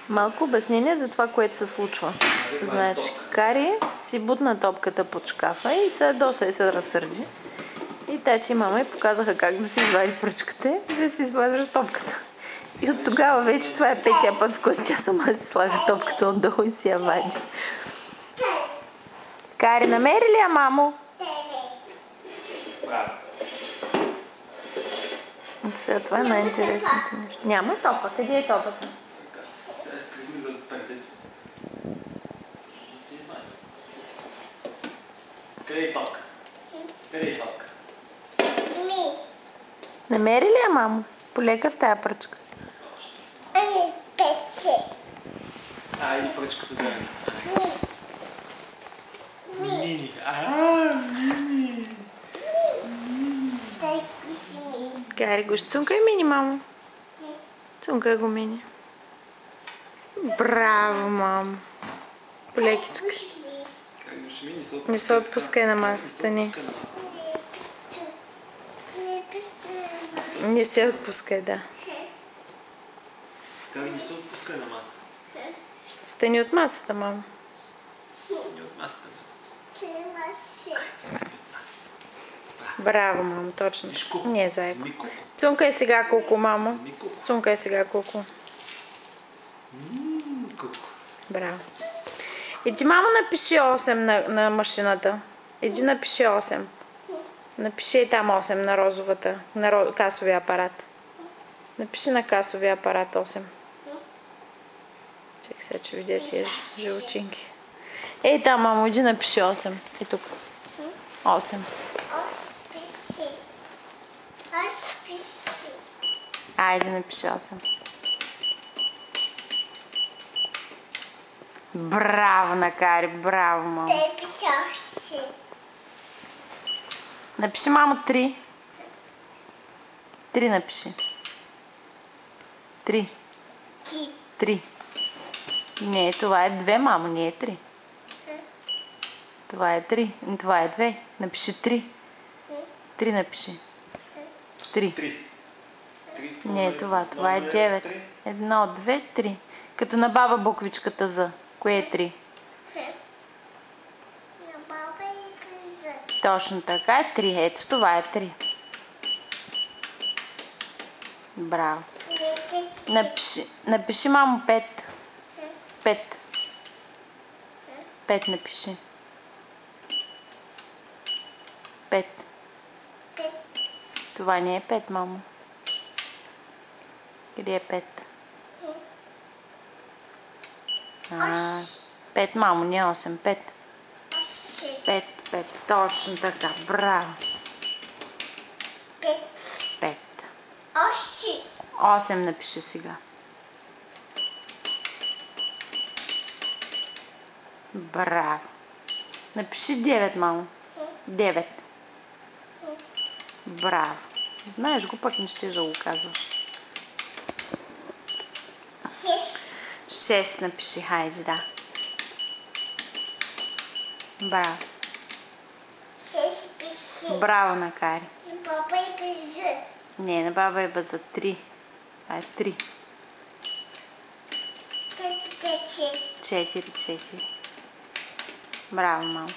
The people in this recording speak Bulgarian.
Малко обяснение за това, което се случва. Значи, Кари си бутна топката под шкафа и се доса и се разсърди. И тачи и мама й показаха как да си извади пръчката и да си извадиш топката. И от тогава вече това е петия път, в който тя сама си слага топката отдолу и си я вади. Кари, намери ли я, мамо? Сега това е най-интересното нещо. Няма топа. Къде е топата? Къде е топка? Къде е топка? Намери ли я, мамо? Полека с тая пръчка. Ами пече. Айде пръчката да е. Мини. Мини. Дай куши ми. Кари го ще цункай мини, мамо. Цункай го мини. Браво, мамо. Полекичка. Не се отпускай на масата ни. Не се отпускай, да. Как не се отпускай на масата? Стани от масата, мамо. Не от масата. Браво, мамо, точно. Не, зайко. Змико. Цункай сега куку, мамо. Цункай сега куку. Куку. Браво. Иди, мамо, напиши 8 на машината. Иди, напиши 8. Напиши там 8 на розовата, на касовия апарат. Напиши на касовия апарат 8. Чакай сега, че видя тия жълчинки. Ей там, мамо, иди напиши 8. И тук. 8. Айде, напиши 8. Браво, Накари, браво, мамо. Напиши, мамо, 3. 3 напиши. 3. 3. Не, това е 2, мамо, не е 3. Това е 3. Това е 2. Напиши 3. 3 напиши. 3. Не, това е 9. 1, 2, 3. Като на баба буквичката За. Кое е 3? Точно така е 3. Ето, това е 3. Браво. Напиши, мамо, 5. 5. 5 напиши. 5. Това не е 5, мамо. Къде е 5? 5, мамо, не 8. 5. 5. Точно така. Браво. 5. 8 напиши сега. Браво. Напиши 9, мамо. 9. Браво. Знаеш го, пък не ще да го казваш. 6 напиши, хайде, да. Браво. Браво, Накари. Не, на баба е за 3. Това е 3. 4. Браво, мамо.